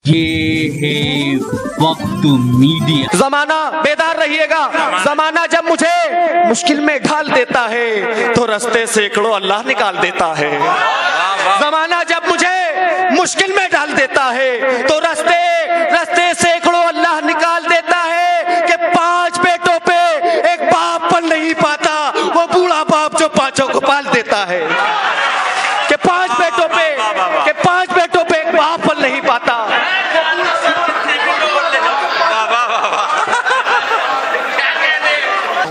ये है वक्त मीडिया। जमाना बेदार रहिएगा। जमाना जब मुझे मुश्किल में ढाल देता है तो रास्ते सैकड़ों अल्लाह निकाल देता है। जमाना जब मुझे मुश्किल में डाल देता है तो रास्ते सैकड़ों अल्लाह निकाल देता है कि 5 बेटों पे एक बाप पल नहीं पाता, वो बूढ़ा बाप जो 5 को पाल देता है। कि 5 बेटों पे एक बाप पल नहीं पाता।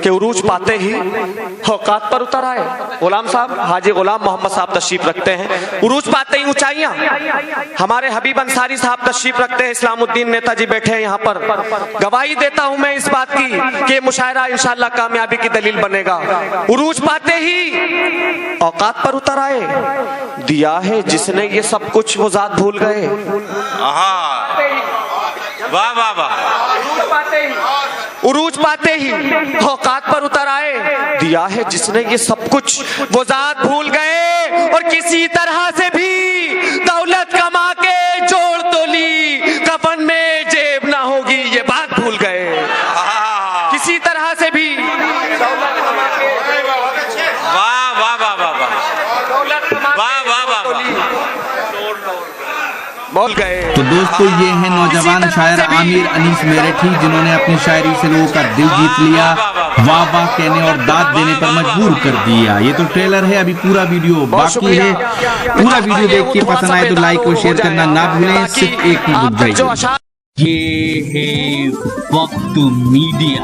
कि उरूज पाते ही औकात पर उतर आए। गुलाम साहब, हाजी गुलाम मोहम्मद साहब तशरीफ रखते हैं। उरूज पाते ही ऊंचाइयां। हमारे हबीब अंसारी साहब तशरीफ रखते हैं। इस्लामुद्दीन नेताजी बैठे हैं यहाँ पर। गवाही देता हूं मैं इस बात की कि मुशायरा इंशाअल्लाह कामयाबी की दलील बनेगा। उरूज पाते ही औकात पर उतर आए। दिया है जिसने ये सब कुछ वो जात भूल गए। वाह वाह वाह। उरूज पाते ही औकात पर उतर आए। दिया है जिसने ये सब कुछ वो जात भूल गए। और किसी तरह से भी दौलत कमा के जोड़ तो ली, कफन में जेब ना होगी ये बात भूल गए। किसी तरह से भी दौलत कमा के, वाह वाह वाह वाह वाह, दौलत कमा वाह वाह वाह बोल गए। तो दोस्तों, ये है नौजवान शायर आमिर अनीस मेरठी, जिन्होंने अपनी शायरी से लोगों का दिल जीत लिया, वाह वाह कहने और दाद देने पर मजबूर कर दिया। ये तो ट्रेलर है, अभी पूरा वीडियो बाकी है। पूरा वीडियो देख के पसंद आए तो लाइक और शेयर करना ना भूलें। सिर्फ एक मिनट रुक जाइए। ये है वक्त मीडिया।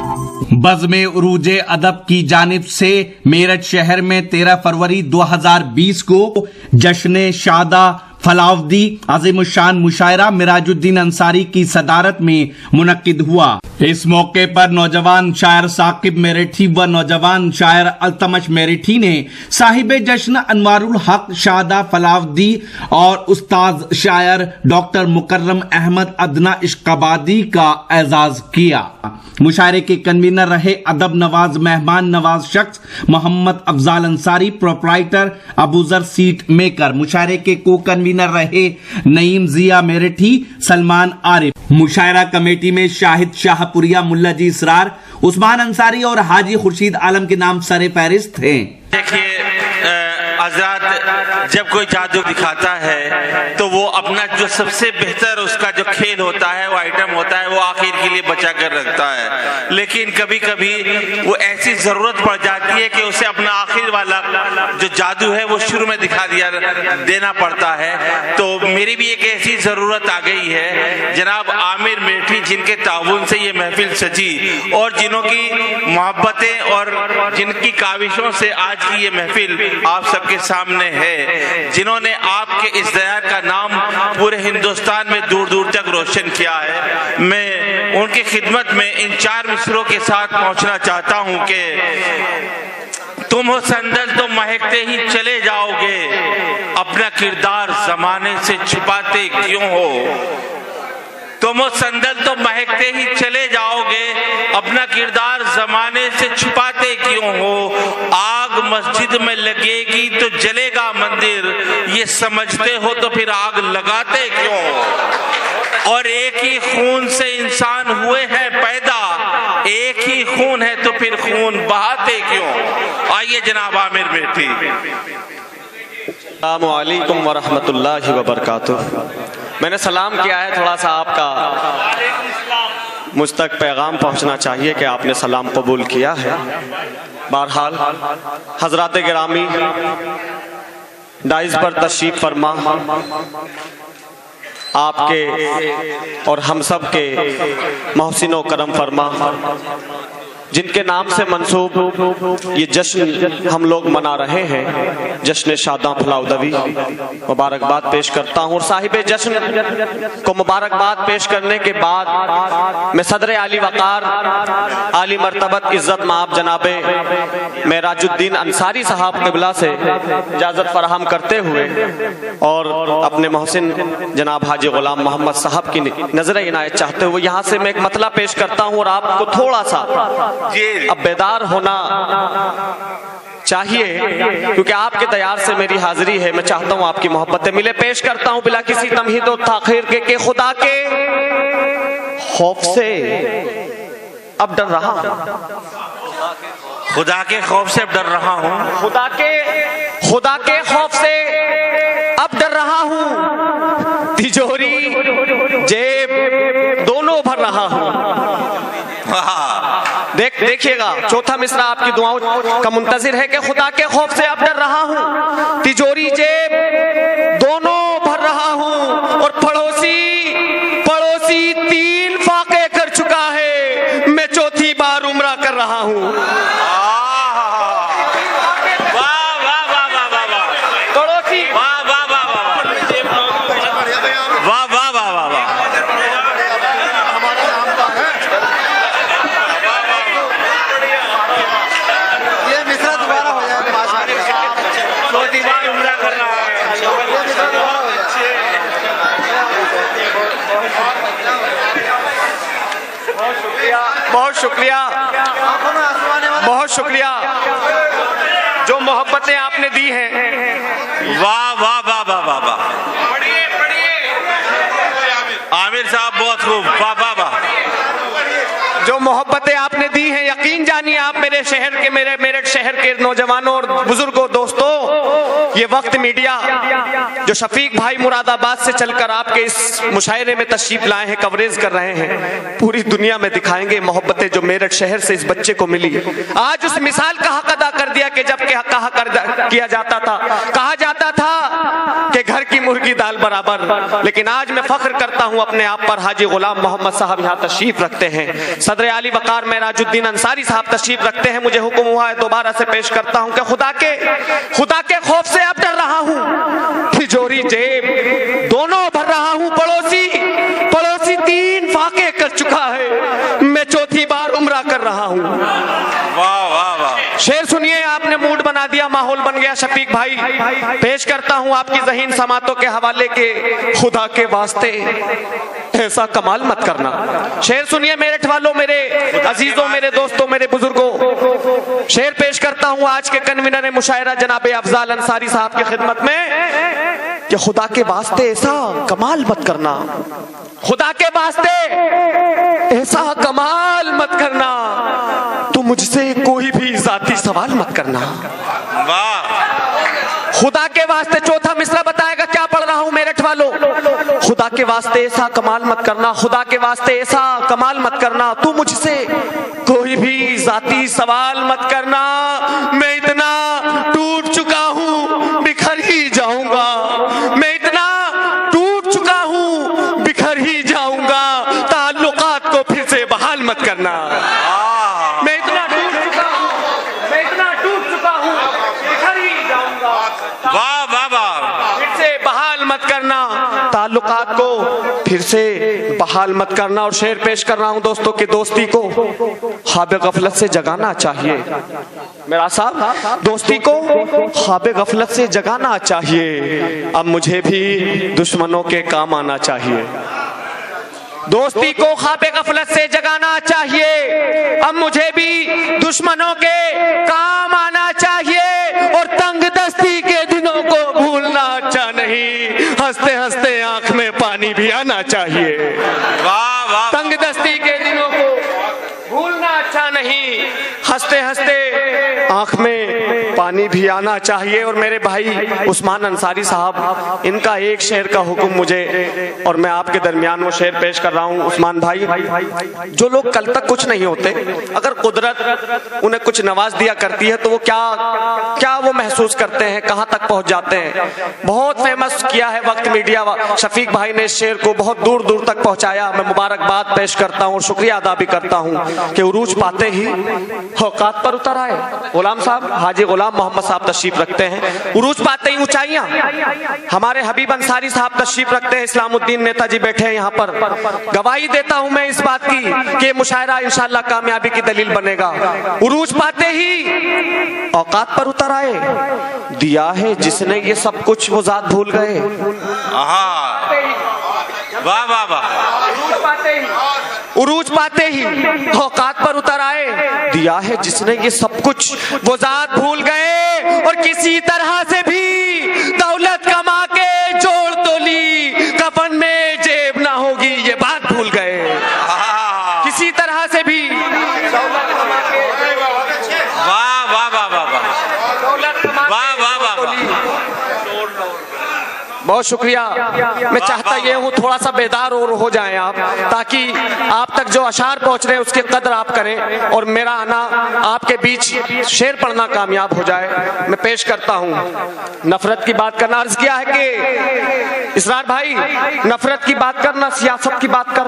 बज़्म उरूजे अदब की जानिब से मेरठ शहर में 13 फरवरी 2020 को जश्न शादा फलावदी अज़ीमुश्शान मुशायरा मिराजुद्दीन अंसारी की सदारत में मुनक्किद हुआ। इस मौके पर नौजवान शायर साकिब मेरठी व नौजवान शायर अल्तमश मेरठी ने साहिब जश्न अनवारुल हक शादा फलावदी और उस्ताद शायर डॉक्टर मुकर्रम अहमद अदना इश्काबादी का एजाज किया। मुशायरे के कन्वीनर रहे अदब नवाज मेहमान नवाज शख्स Mohammad Afzal Ansari, proprietor Abuzar seat maker. मुशायरे के को कन्वीनर रहे नईम जिया मेरठी, सलमान आरिफ। मुशायरा कमेटी में शाहिद शाहपुरिया, मुल्ला जी इसरार, उस्मान अंसारी और हाजी खुर्शीद आलम के नाम सरे फहरिस्त हैं। देखिए आजाद, जब कोई जादू दिखाता है तो वो अपना जो सबसे बेहतर उसका जो खेल होता है, वो आइटम होता है, वो आखिर के लिए बचा कर रखता है। लेकिन कभी कभी वो ऐसी जरूरत पड़ जाती है कि उसे अपना आखिर वाला जो जादू है वो शुरू में दिखा देना पड़ता है। तो मेरी भी एक ऐसी जरूरत आ गई है। जनाब आमिर मेरठी, जिनके ताउन से ये महफिल सजी और जिन्हों की मोहब्बतें और जिनकी काविशों से आज की ये महफिल आप सबके सामने है, जिन्होंने आपके इस दया का नाम पूरे हिंदुस्तान में दूर दूर तक रोशन किया है, मैं उनकी खिदमत में इन 4 मिसरों के साथ पहुंचना चाहता हूं कि तुम हो संदल तो महकते ही चले जाओगे, अपना किरदार जमाने से छुपाते क्यों हो। तुम हो संदल तो महकते ही चले जाओगे, अपना किरदार जमाने से छुपाते क्यों हो। आग मस्जिद में लगेगी तो जलेगा मंदिर, ये समझते हो तो फिर आग लगाते क्यों हो। और एक ही खून से इंसान हुए हैं पैदा, एक ही खून है तो फिर खून बहाते क्यों। आइए जनाब आमिर मेरठी। अस्सलामु अलैकुम व रहमतुल्लाहि व बरकातुहू। मैंने सलाम किया है, थोड़ा सा आपका मुझ तक पैगाम पहुंचना चाहिए कि आपने सलाम कबूल किया है। बहरहाल हजरात गिरामी, डाइज पर तशरीफ फरमा, आपके और हम सब के मोहसिनो करम फरमा, जिनके नाम से मंसूब ये जश्न हम लोग मना रहे हैं, जश्न शादा फलावदवी, मुबारकबाद पेश करता हूँ। और साहिब जश्न को मुबारकबाद पेश करने के बाद मैं सदर आली वकार आली मर्तबत इज्जत माब जनाबे मेराजुद्दीन अंसारी साहब क़िबला से इजाज़त फराहम करते हुए और अपने मोहसिन जनाब हाजी गुलाम मोहम्मद साहब की नजर इनायत चाहते हुए यहाँ से मैं एक मतला पेश करता हूँ और आपको थोड़ा सा अब बेदार होना चाहिए, क्योंकि आपके दयार से मेरी हाजिरी है। मैं चाहता हूं आपकी मोहब्बतें मिले। पेश करता हूं बिला किसी तमहीद और ताखीर के खुदा के खौफ से अब डर रहा हूं, खुदा के खौफ से अब डर रहा हूँ, खुदा के खौफ से अब डर रहा हूं, तिजोरी जेब दोनों भर रहा हूं। देखिएगा चौथा मिसरा आपकी दुआओं का मुंतजिर है कि खुदा के खौफ से अब डर रहा हूं, तिजोरी जेब दोनों भर रहा हूं, और पड़ोसी 3 फाके कर चुका है, मैं चौथी बार उम्रा कर रहा हूं। पड़ोसी बहुत शुक्रिया जो मोहब्बतें आपने दी हैं। वाह वाह वाह वाह वाह वाह, आमिर साहब बहुत खूब, वाह वाह वाह। जो मोहब्बतें आपने दी हैं, यकीन जानिए आप मेरे मेरठ शहर के नौजवानों और बुजुर्गों दोस्तों, ये वक्त मीडिया जो शफीक भाई मुरादाबाद से चलकर आपके इस मुशायरे में तशरीफ लाए हैं, कवरेज कर रहे हैं, पूरी दुनिया में दिखाएंगे मोहब्बतें जो मेरठ शहर से इस बच्चे को मिली। आज उस मिसाल का हक अदा कर दिया कि जब किया जाता था कि घर की मुर्गी दाल बराबर। लेकिन आज मैं फख्र करता हूं अपने आप पर, हाजी गुलाम मोहम्मद साहब यहाँ तशरीफ रखते हैं, सदर आली वकार मेराजुद्दीन अंसारी साहब तशरीफ रखते हैं। मुझे हुक्म हुआ है दोबारा से पेश करता हूं कि खुदा के खौफ से अब डर रहा हूं, तिजोरी जेब दोनों भर रहा हूं, पड़ोसी 3 फाके कर चुका है, मैं चौथी बार उम्रा कर रहा हूं। वाह वाह वाह, शेर सुनिए, आपने मूड बना दिया, माहौल बन गया शफीक भाई। पेश करता हूं आपकी ज़हीन समातों के हवाले के, खुदा के वास्ते ऐसा कमाल मत करना। शेर सुनिए मेरठ वालों, मेरे अजीजों, मेरे दोस्तों, मेरे बुजुर्गों, शेर पेश करता हूं आज के कन्वीनर मुशायरा जनाब अफजाल अंसारी साहब की खिदमत में कि खुदा के वास्ते ऐसा कमाल मत करना, खुदा के वास्ते ऐसा कमाल मत करना, तू मुझसे कोई भी जाती सवाल मत करना। वाह, खुदा के वास्ते चौथा मिसरा बताएगा क्या पढ़ रहा हूं मेरठ वालों। खुदा के वास्ते ऐसा कमाल मत करना, खुदा के वास्ते ऐसा कमाल मत करना, तू मुझसे कोई भी जाती सवाल मत करना, मैं इतना टूट चुका हूं बिखर ही जाऊंगा, मैं इतना टूट चुका हूं बिखर ही जाऊंगा, ताल्लुकात को फिर से बहाल मत करना। मैं इतना टूट चुका हूं बिखर ही जाऊंगा, वाह वाह वाह, फिर से बहाल मत करना, ताल्लुकात को फिर से बहाल मत करना। और शेर पेश कर रहा हूं दोस्तों कि दोस्ती को ख्वाब गफलत से जगाना चाहिए, मेरा साहब दोस्ती को ख्वाब गफलत से जगाना चाहिए, अब मुझे भी दुश्मनों के काम आना चाहिए। दोस्ती को ख्वाब गफलत से जगाना चाहिए, अब मुझे भी दुश्मनों के काम आना चाहिए, और तंग दस्ती के दिनों को भूलना अच्छा नहीं, हंसते हंसते आंख में पानी भी आना चाहिए। वाह वाह, तंग दस्ती के दिनों को भूलना अच्छा नहीं, हंसते हंसते आंख में पानी भी आना चाहिए। और मेरे भाई उस्मान अंसारी साहब, इनका एक शेर का हुक्म मुझे, और मैं आपके दरमियान वो शेर पेश कर रहा हूँ। उस्मान भाई, जो लोग कल तक कुछ नहीं होते, अगर कुदरत उन्हें कुछ नवाज दिया करती है तो वो क्या वो महसूस करते हैं, कहाँ तक पहुंच जाते हैं। बहुत फेमस किया है वक्त मीडिया, शफीक भाई ने इस शेर को बहुत दूर दूर तक पहुंचाया। मैं मुबारकबाद पेश करता हूँ और शुक्रिया अदा भी करता हूँ कि उरूज पाते ही औकात पर उतर आए। गुलाम साहब, हाजी गुलाम मोहम्मद साहब तशरीफ रखते हैं, उरूज पाते ही ऊंचाइयां। हमारे हबीब अंसारी साहब तशरीफ रखते हैं, इस्लामुद्दीन नेताजी बैठे हैं यहाँ पर। गवाही देता हूं मैं इस बात की कि मुशायरा इंशाअल्लाह कामयाबी की दलील बनेगा। उरूज पाते ही औकात पर उतर आए, दिया है जिसने ये सब कुछ वो जात भूल गए। वाह वाह वाह। उरूज पाते ही औकात पर उतर आए। दिया है जिसने ये सब कुछ वो जात भूल गए, और किसी तरह से भी दौलत कमा के जोड़ तो ली, कफन में जेब ना होगी ये बात भूल गए। किसी तरह से भी दौलत कमा के, वाह वाह वाह वाह वाह, दौलत कमा वाह वाह वाह वाह। बहुत शुक्रिया। मैं चाहता ये हूँ थोड़ा सा बेदार और हो जाएं आप, ताकि आप तक जो अशार पहुंच रहे हैं उसकी कदर आप करें, और मेरा आना आपके बीच शेर पढ़ना कामयाब हो जाए। मैं पेश करता हूँ। नफरत की बात करना, अर्ज किया है कि इसरार भाई नफरत की बात कर ना सियासत की बात कर,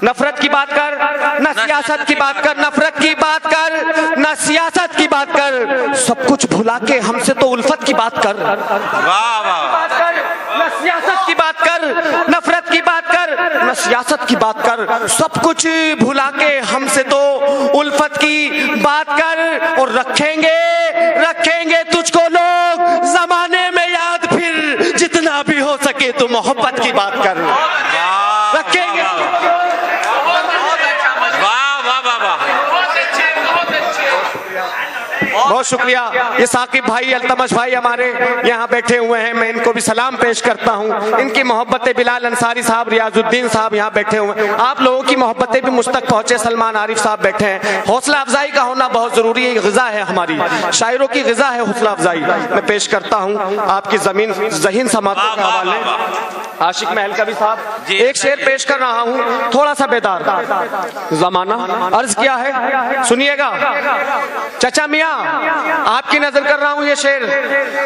नफरत की बात कर ना सियासत की बात कर, नफरत की बात कर ना सियासत की बात कर, सब कुछ भुला के हमसे तो उल्फत की बात कर। वाह वाह, न सियासत की बात कर, नफरत की बात कर, न सियासत की बात कर, सब कुछ भुला के हमसे तो उल्फत की बात कर। और रखेंगे तुझको लोग जमाने में याद, फिर जितना भी हो सके तो मोहब्बत की बात कर। रखेंगे। वाह वाह वाह वाह, बहुत शुक्रिया। ये साकिब भाई, अल्तमश भाई हमारे यहाँ बैठे हुए हैं, मैं इनको भी सलाम पेश करता हूँ। इनकी मोहब्बतें बिलाल अंसारी साहब, रियाजुद्दीन साहब यहाँ बैठे हुए हैं। आप लोगों की मोहब्बतें भी मुझ तक पहुँचे, सलमान आरिफ साहब बैठे हैं। हौसला अफजाई का होना बहुत जरूरी है, ग़िज़ा है हमारी, शायरों की ग़िज़ा है हौसला अफजाई। मैं पेश करता हूँ आपकी ज़हीन समातों के हवाले आशिक महल कवि साहब एक शेर पेश कर रहा हूँ, थोड़ा सा बेदार। जमाना अर्ज किया है, सुनिएगा। चचा मियाँ आपकी नजर कर रहा हूँ, ये शेर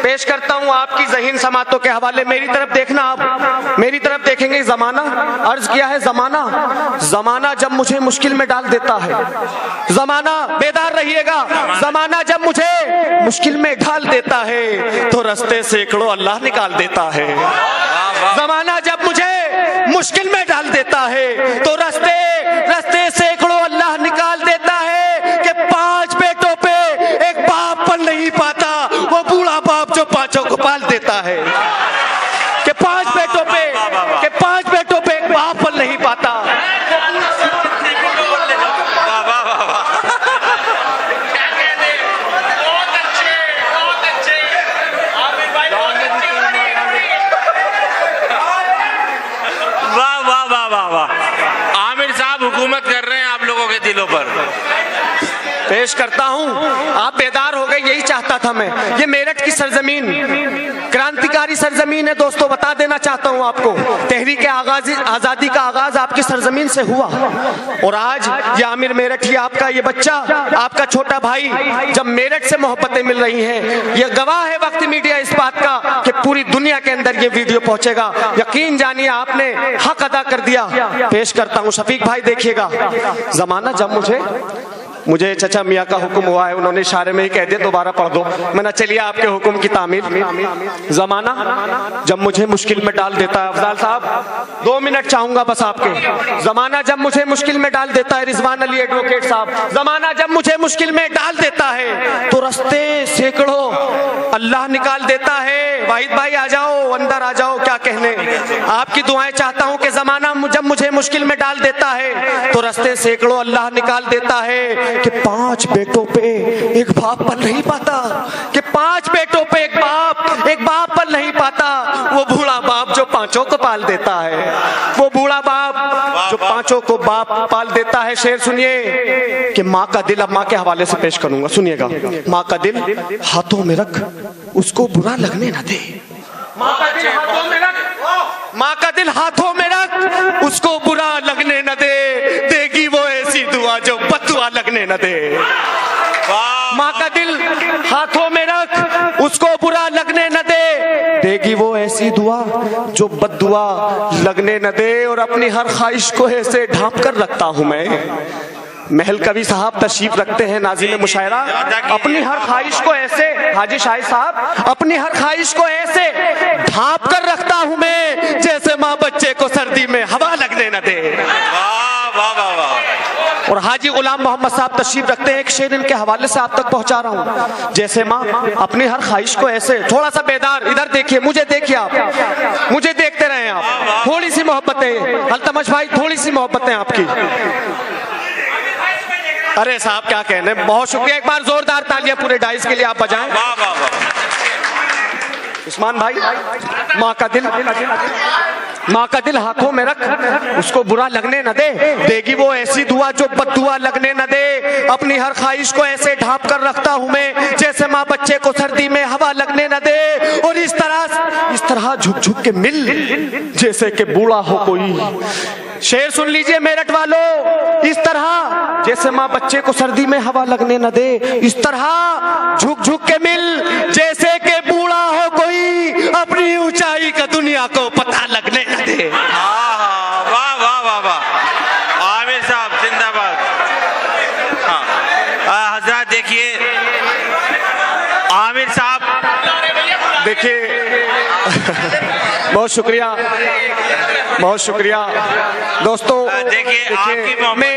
पेश करता हूँ आपकी ज़हीन समातों के हवाले। मेरी तरफ देखना, आप मेरी तरफ देखेंगे। जमाना अर्ज किया है, जमाना जब मुझे मुश्किल में डाल देता है, जमाना बेदार रहिएगा, जमाना जब मुझे मुश्किल में डाल देता है तो रास्ते सैकड़ों अल्लाह निकाल देता है। जमाना जब मुझे मुश्किल में डाल देता है तो रास्ते सैकड़ों अल्लाह निकाल देता है। कि 5 बेटों पे एक बाप पल नहीं पाता, वो बूढ़ा बाप जो 5 को पाल देता है। कि 5 बेटों पे एक बाप पल नहीं पाता। आमिर साहब हुकूमत कर रहे हैं आप लोगों के दिलों पर। पेश करता हूं, आप बेदार हो गए, यही चाहता था मैं। ये मेरठ की सरजमीन क्रांतिकारी सरजमीन है दोस्तों, बता देना चाहता हूं आपको। तहरीक आजादी का आगाज आपकी सरजमीन से हुआ, और आज ये आमिर मेरठी, आपका ये बच्चा, आपका छोटा भाई, जब मेरठ से मोहब्बतें मिल रही हैं, ये गवाह है वक्त मीडिया इस बात का कि पूरी दुनिया के अंदर ये वीडियो पहुंचेगा। यकीन जानिए आपने हक अदा कर दिया। पेश करता हूं शफीक भाई, देखिएगा। जमाना जब मुझे चचा मियाँ का हुक्म हुआ है, उन्होंने इशारे में ही कह दिया, दोबारा पढ़ दो। मैंने चलिए आपके हुक्म की तामीर। जमाना जब मुझे मुश्किल में डाल देता है, अफजाल साहब 2 मिनट चाहूंगा बस आपके। जमाना जब मुझे मुश्किल में डाल देता है, रिजवान अली एडवोकेट साहब, जमाना जब मुझे मुश्किल में डाल देता है तो रास्ते सैकड़ों अल्लाह निकाल देता है। वाहिद भाई आ जाओ, अंदर आ जाओ, क्या कहने। आपकी दुआएं चाहता हूँ कि जमाना जब मुझे मुश्किल में डाल देता है तो रास्ते सैकड़ों अल्लाह निकाल देता है। कि 5 बेटों पे एक बाप पल नहीं पाता, कि 5 बेटों पे एक बाप पल नहीं पाता, वो बूढ़ा बाप जो 5 को पाल देता है, वो बूढ़ा बाप जो 5 को बाप पाल देता है। शेर सुनिए कि माँ का दिल, अब माँ के हवाले से पेश करूंगा, सुनिएगा। माँ का दिल हाथों में रख, उसको बुरा लगने न दे। माँ का दिल हाथों में रख, माँ का दिल हाथों में रख, उसको बुरा लगने न दे, देगी वो ऐसी दुआ जो बददुआ लगने न दे। माँ का दिल हाथों में रख, उसको बुरा लगने न दे, देगी वो ऐसी दुआ जो बददुआ लगने न दे। और अपनी हर ख्वाहिश को ऐसे ढांप कर रखता हूँ मैं। महल कवि साहब तशरीफ रखते हैं, नाज़िम मुशायरा। अपनी हर ख्वाहिश को ऐसे, हाजी शाहिद साहब, अपनी हर ख्वाहिश को ऐसे ढांप कर रखता हूँ मैं, जैसे माँ बच्चे को सर्दी में हवा लगने न दे। वाह वाह वाह वाह। और हाजी गुलाम मोहम्मद साहब तशरीफ रखते हैं। एक शेर इनके हवाले से आप तक पहुंचा रहा हूं। जैसे माँ अपनी हर ख्वाहिश को ऐसे, थोड़ा सा बेदार इधर देखिए, मुझे देखिए, आप मुझे देखते रहे आप, थोड़ी सी मोहब्बतें अल्तमश भाई, थोड़ी सी मोहब्बतें आपकी। अरे साहब क्या कहने, बहुत शुक्रिया। एक बार जोरदार तालियां पूरे डाइस के लिए आप बजाएं। उस्मान भाई, माँ का दिल हाथों में रख, उसको बुरा लगने न दे, देगी वो ऐसी दुआ जो बद्दुआ लगने न दे। अपनी हर ख्वाहिश को ऐसे ढांप कर रखता हूँ मैं, जैसे माँ बच्चे को सर्दी में हवा लगने न दे। और इस तरह झुक झुक के मिल, जैसे कि बूढ़ा हो कोई। शेर सुन लीजिए मेरठ वालों, इस तरह जैसे माँ बच्चे को सर्दी में हवा लगने न दे, इस तरह झुक झुक के मिल, जैसे कि बूढ़ा हो कोई, अपनी ऊंचाई का दुनिया को पता लगने न दे। वाह वाह वाह वाह, आमिर साहब जिंदाबाद। हाँ हजरत देखिए, आमिर साहब देखिए बहुत शुक्रिया, बहुत शुक्रिया दोस्तों। देखिए मैं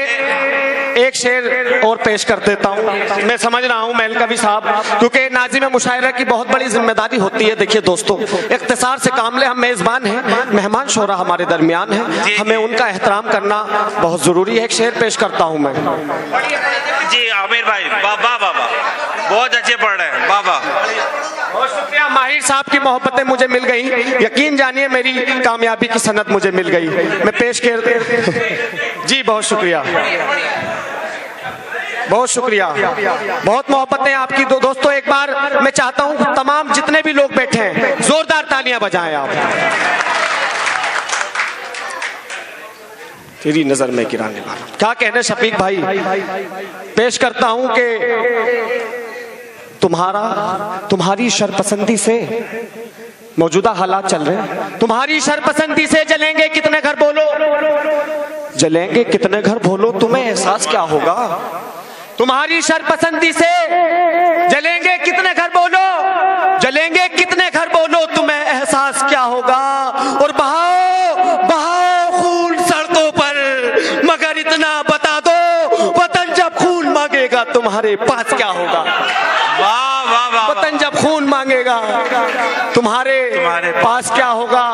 एक शेर और पेश कर देता हूँ। मैं समझ रहा हूँ महल कवि साहब, क्योंकि नाज़िम मुशायरा की बहुत बड़ी जिम्मेदारी होती है। देखिए दोस्तों, इख्तिसार से काम ले, हम मेजबान हैं, मेहमान शोरा हमारे दरमियान है, हमें उनका एहतराम करना बहुत जरूरी है। एक शेर पेश करता हूँ मैं। जी आमिर भाई, बाबा बाबा बहुत अच्छे पढ़ रहे हैं, बाबा बहुत शुक्रिया। माहिर साहब की मोहब्बतें मुझे मिल गई, यकीन जानिए मेरी कामयाबी की सनद मुझे मिल गई। मैं पेश कर जी, बहुत शुक्रिया, बहुत शुक्रिया, बहुत मोहब्बतें आपकी। दोस्तों एक बार मैं चाहता हूं तमाम जितने भी लोग बैठे हैं जोरदार तालियां बजाएं आप। तेरी नजर में गिराने वाला, क्या कहने शफीक भाई। पेश करता हूं कि तुम्हारी शरपसंदी से मौजूदा हालात चल रहे हैं, तुम्हारी शरपसंदी से जलेंगे कितने घर बोलो, जलेंगे कितने घर बोलो, तुम्हें एहसास क्या होगा। तुम्हारी शरपसंदी से जलेंगे कितने घर बोलो, जलेंगे कितने घर बोलो, तुम्हें एहसास क्या होगा। और बहाओ खून सड़कों पर, मगर इतना बता दो, वतन जब खून मांगेगा तुम्हारे पास क्या होगा। वाह वाह वाह, वतन जब खून मांगेगा तुम्हारे पास क्या होगा।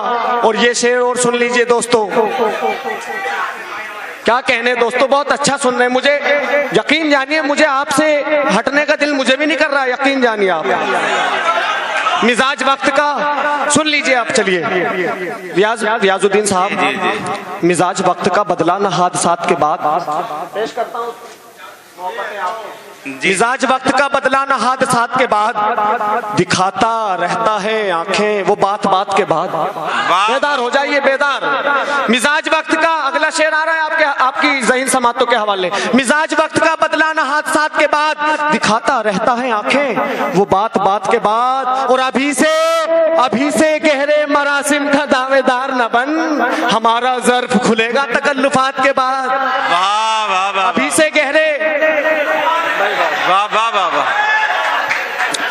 और ये शेर और सुन लीजिए दोस्तों, क्या कहने दोस्तों, बहुत अच्छा सुन रहे हैं। मुझे यकीन जानिए, मुझे आपसे हटने का दिल मुझे भी नहीं कर रहा, यकीन जानिए आप। मिजाज वक्त का सुन लीजिए आप। चलिए रियाजुद्दीन साहब, मिजाज वक्त का बदला ना हादसात के बाद, पेश करता हूं। मिजाज वक्त का बदला ना हादसात के बाद, दिखाता रहता है आंखें वो बात बात के बाद। बेदार हो जाइए, बेदार। मिजाज वक्त का अगला शेर आ रहा है आपकी ज़हीन समातों के हवाले। मिजाज वक्त का बदला ना हादसात के बाद, दिखाता रहता है आंखें वो बात बात के बाद। और अभी से गहरे मरासिम का दावेदार न बन, हमारा ज़र्फ खुलेगा तकल्लुफात के बाद। वाह वाह वाह, अभी से गहरे, वाह वाह वाह वाह।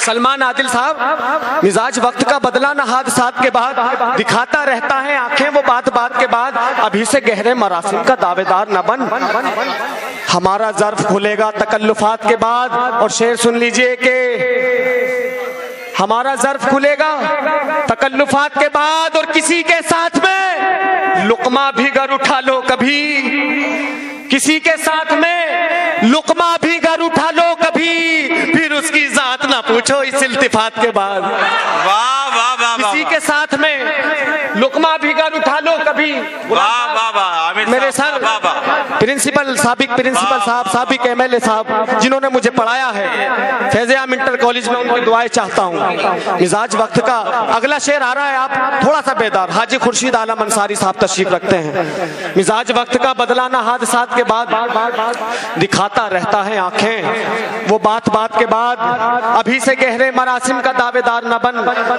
सलमान आदिल साहब, मिजाज वक्त का बदला ना हादसात के बाद, दिखाता रहता है आंखें वो बात बात के बाद। अभी से गहरे मरासिम का दावेदार न बन, हमारा ज़र्फ खुलेगा तकल्लुफात के बाद। और शेर सुन लीजिए कि हमारा ज़र्फ खुलेगा तकल्लुफात के बाद, और किसी के साथ में लुकमा भी गर उठा लो कभी, किसी के साथ में लुकमा भी गर उठा लो कभी, फिर उसकी जात ना पूछो इस इल्तिफात के बाद। वाह वाह वाह, किसी के साथ में लुकमा भी गर उठा लो कभी। वाह वाह वाह, मेरे सर प्रिंसिपल, साबिक प्रिंसिपल साहब, साबिक एमएलए साहब जिन्होंने मुझे पढ़ाया है फैज़-ए-आम इंटर कॉलेज में, उनकी दुआएं चाहता हूँ। मिजाज वक्त का अगला शेर आ रहा है, आप थोड़ा सा बेदार। हाजी खुर्शीद आलम अंसारी साहब तशरीफ रखते हैं। मिजाज वक्त का बदला ना हादसात के बाद, दिखाता रहता है आंखें वो बात बात के बाद। अभी से गहरे मरासिम का दावेदार न बन,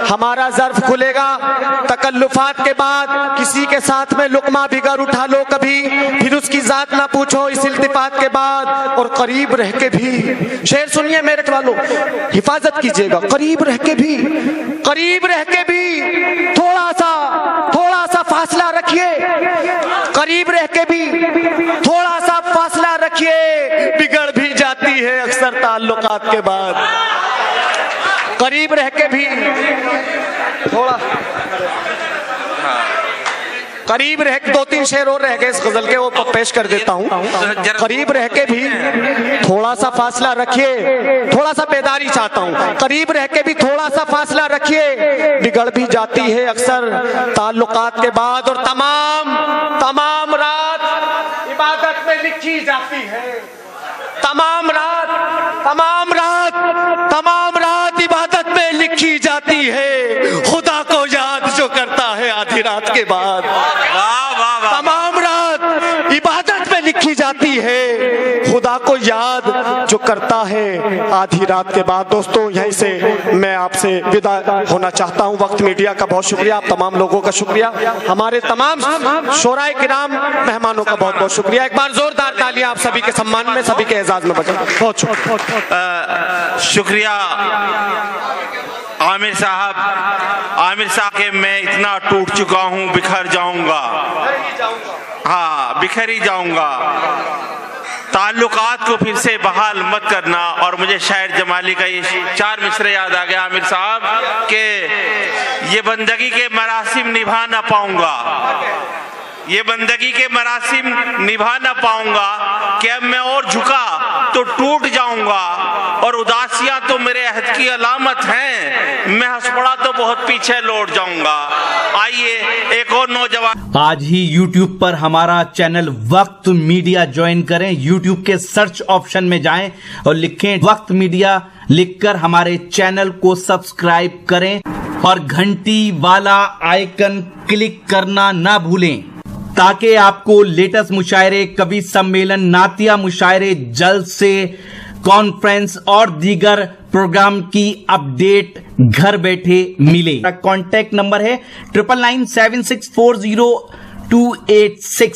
हमारा ज़र्फ खुलेगा तकल्लुफात के बाद। किसी के साथ में लुकमा भी गर उठा लो कभी, फिर उसकी जात ना पूछो इस इल्तिफात के बाद। और करीब रह के भी, शेर सुनिए मेरठ वालों, हिफाजत कीजिएगा। करीब रह के भी, करीब रह के भी थोड़ा सा फासला रखिए, करीब रह के भी थोड़ा सा फासला रखिए। रखिए, बिगड़ भी जाती है अक्सर ताल्लुकात के बाद। करीब रह के भी थोड़ा करीब रह के 2-3 शेर और रह गए इस गजल के, वो पेश कर देता हूँ। करीब रह के भी थोड़ा सा फासला रखिए, थोड़ा सा बेदारी चाहता हूँ। करीब रह के भी थोड़ा सा फासला रखिए, बिगड़ भी जाती है अक्सर ताल्लुकात के बाद। और तमाम रात इबादत में लिखी जाती है, तमाम रात इबादत में लिखी जाती है, खुदा को याद जो करता है आधी रात के बाद। तमाम रात इबादत में लिखी जाती है, खुदा को याद जो करता है आधी रात के बाद। दोस्तों, यहीं से मैं आपसे विदा होना चाहता हूं। वक्त मीडिया का बहुत शुक्रिया, आप तमाम लोगों का शुक्रिया, हमारे तमाम शोराए किराम मेहमानों का बहुत बहुत शुक्रिया। एक बार जोरदार तालियां आप सभी के सम्मान में, सभी के एजाज में बजाएं। बहुत शुक्रिया आमिर साहब के मैं इतना टूट चुका हूं, बिखर जाऊंगा, हाँ बिखर ही जाऊंगा। ताल्लुकात को फिर से बहाल मत करना। और मुझे शायर जमाली का ये 4 मिसरे याद आ गया आमिर साहब के, ये बंदगी के मरासिम निभा ना पाऊंगा, ये बंदगी के मरासिम निभा ना पाऊंगा, कि अब मैं और झुका तो टूट जाऊंगा, और उदासियां तो मेरे अहद की अलामत हैं, मैं हंस पड़ा तो बहुत पीछे लौट जाऊंगा। आइए एक और नौजवान आज ही YouTube पर हमारा चैनल वक्त मीडिया ज्वाइन करें। YouTube के सर्च ऑप्शन में जाएं और लिखें वक्त मीडिया, लिखकर हमारे चैनल को सब्सक्राइब करें और घंटी वाला आइकन क्लिक करना ना भूलें, ताकि आपको लेटेस्ट मुशायरे, कवि सम्मेलन, नातिया मुशायरे, जल्द से कॉन्फ्रेंस और दीगर प्रोग्राम की अपडेट घर बैठे मिले। कॉन्टैक्ट नंबर है 9997640286।